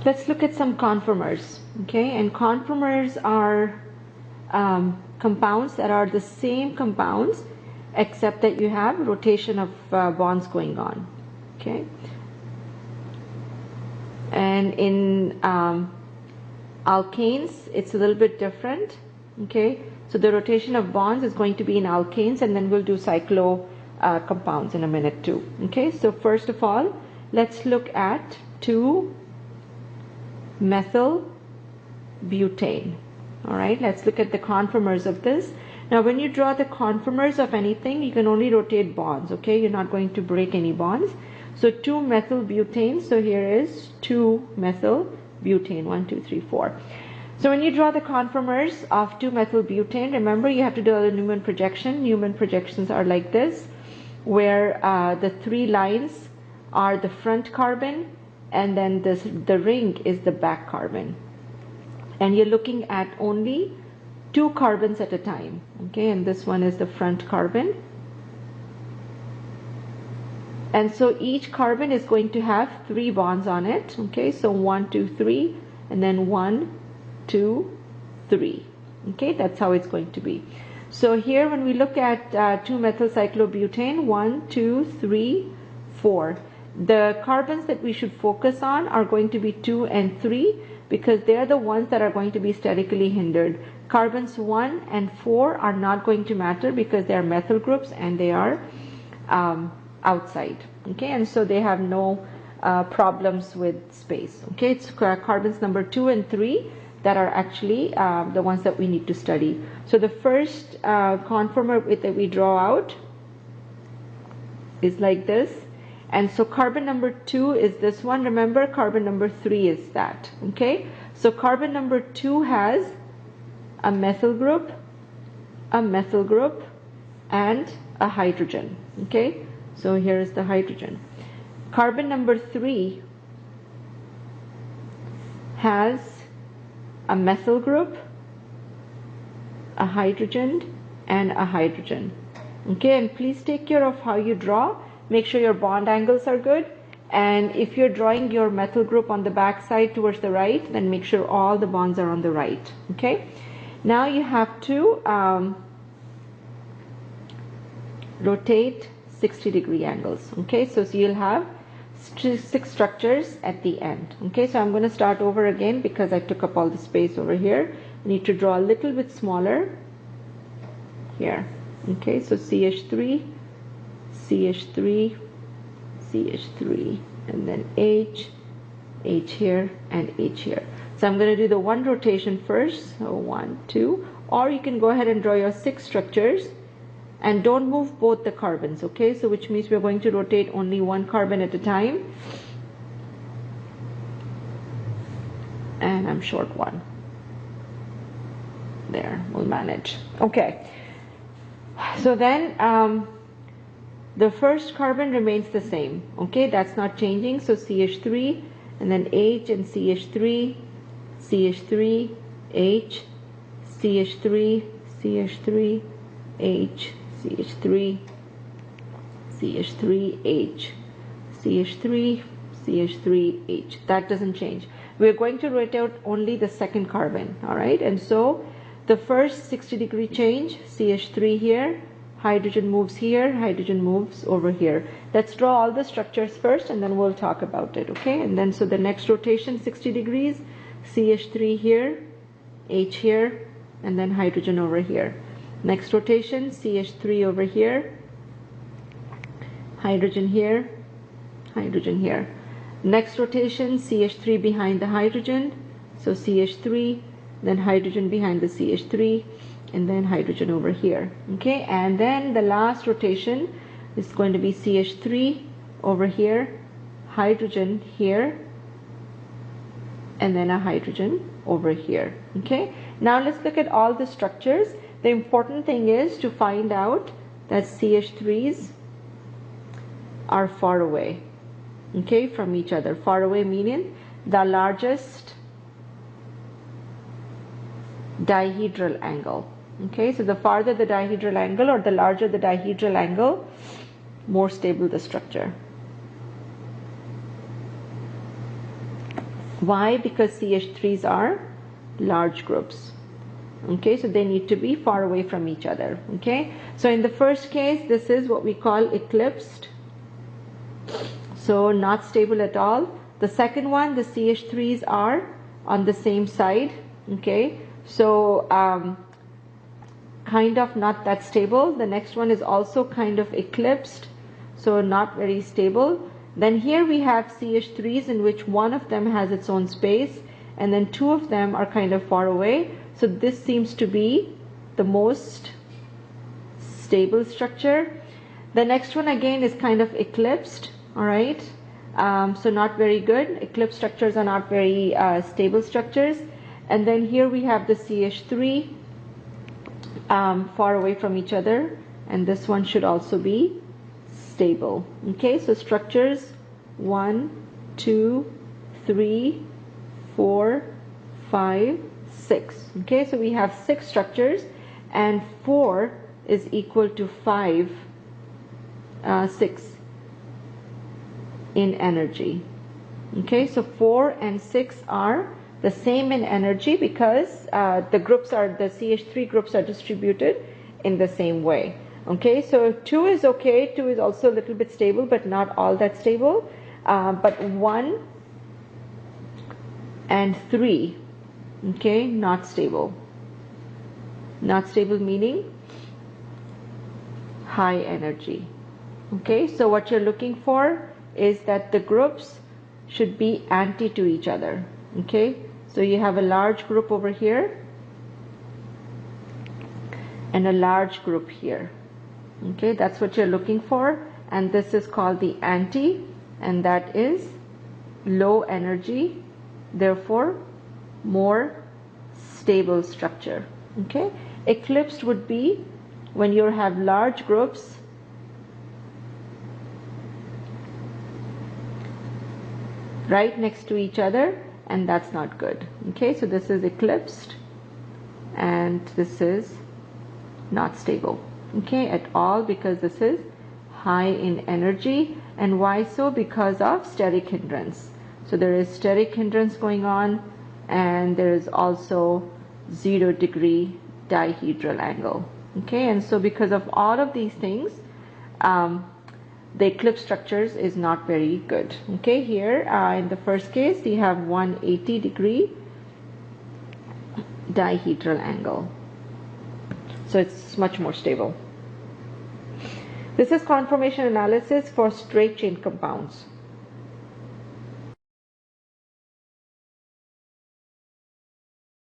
Let's look at some conformers, okay? And conformers are compounds that are the same compounds except that you have rotation of bonds going on, okay? And in alkanes, it's a little bit different, okay? So the rotation of bonds is going to be in alkanes, and then we'll do cyclo compounds in a minute too, okay? So first of all, let's look at 2-methyl-butane. All right, let's look at the conformers of this. Now, when you draw the conformers of anything, you can only rotate bonds, okay? You're not going to break any bonds. So 2-methyl-butane, so here is 2-methyl-butane, 1, 2, 3, 4. So when you draw the conformers of 2-methyl-butane, remember you have to do a Newman projection. Newman projections are like this, where the 3 lines are the front carbon, and then the ring is the back carbon. And you're looking at only 2 carbons at a time, okay? And this one is the front carbon. And so each carbon is going to have 3 bonds on it, okay? So 1, 2, 3, and then 1, 2, 3, okay? That's how it's going to be. So here when we look at 2-methyl-cyclobutane, 1, 2, 3, 4. The carbons that we should focus on are going to be 2 and 3 because they are the ones that are going to be statically hindered. Carbons 1 and 4 are not going to matter because they are methyl groups and they are outside, okay? And so they have no problems with space, okay? It's carbons number 2 and 3 that are actually the ones that we need to study. So the first conformer that we draw out is like this. And so carbon number 2 is this one. Remember, carbon number 3 is that, okay? So carbon number 2 has a methyl group, and a hydrogen, okay? So here is the hydrogen. Carbon number 3 has a methyl group, a hydrogen, and a hydrogen, okay? And please take care of how you draw. Make sure your bond angles are good, and if you're drawing your methyl group on the back side towards the right, then make sure all the bonds are on the right, okay? Now you have to rotate 60-degree angles, okay? So you'll have 6 structures at the end, okay? So I'm going to start over again because I took up all the space over here. I need to draw a little bit smaller here, okay? So CH3, CH3, CH3, and then H here, and H here. So I'm going to do the one rotation first, so 1, 2, or you can go ahead and draw your 6 structures, and don't move both the carbons, okay? So which means we're going to rotate only 1 carbon at a time, and I'm short 1. There, we'll manage. Okay, so then the first carbon remains the same, okay? That's not changing. So CH3, and then H, and CH3, CH3, H, CH3, CH3, H, CH3, CH3, H, CH3, CH3, H. That doesn't change. We're going to rotate only the second carbon, all right? And so the first 60-degree change, CH3 here, hydrogen moves here, hydrogen moves over here. Let's draw all the structures first and then we'll talk about it, okay? And then so the next rotation 60 degrees, CH3 here, H here, and then hydrogen over here. Next rotation, CH3 over here, hydrogen here, hydrogen here. Next rotation, CH3 behind the hydrogen, so CH3, then hydrogen behind the CH3, and then hydrogen over here, okay? And then the last rotation is going to be CH3 over here, hydrogen here, and then a hydrogen over here, okay? Now let's look at all the structures. The important thing is to find out that CH3s are far away, okay, from each other. Far away meaning the largest dihedral angle. Okay, so the farther the dihedral angle or the larger the dihedral angle, more stable the structure. Why? Because CH3s are large groups. Okay, so they need to be far away from each other. Okay, so in the first case, this is what we call eclipsed, so not stable at all. The second one, the CH3s are on the same side. Okay, so kind of not that stable. The next one is also kind of eclipsed, so not very stable. Then here we have CH3s in which one of them has its own space and then two of them are kind of far away. So this seems to be the most stable structure. The next one again is kind of eclipsed. All right, so not very good. Eclipsed structures are not very stable structures. And then here we have the CH3 far away from each other, and this one should also be stable. Okay, so structures 1, 2, 3, 4, 5, 6. Okay, so we have 6 structures, and 4 is equal to 6 in energy. Okay, so 4 and 6 are the same in energy because the CH3 groups are distributed in the same way. Okay, so 2 is okay. 2 is also a little bit stable, but not all that stable. But 1 and 3, okay, not stable. Not stable meaning high energy. Okay, so what you're looking for is that the groups should be anti to each other. Okay, so you have a large group over here and a large group here. Okay, that's what you're looking for, and this is called the anti, and that is low energy, therefore more stable structure. Okay, eclipsed would be when you have large groups right next to each other, and that's not good. Okay, so this is eclipsed and this is not stable, okay, at all, because this is high in energy. And why so? Because of steric hindrance. So there is steric hindrance going on, and there is also 0 degree dihedral angle. Okay, and so because of all of these things, the eclipse structures is not very good. Okay, here in the first case you have 180 degree dihedral angle, so it's much more stable. This is conformation analysis for straight chain compounds.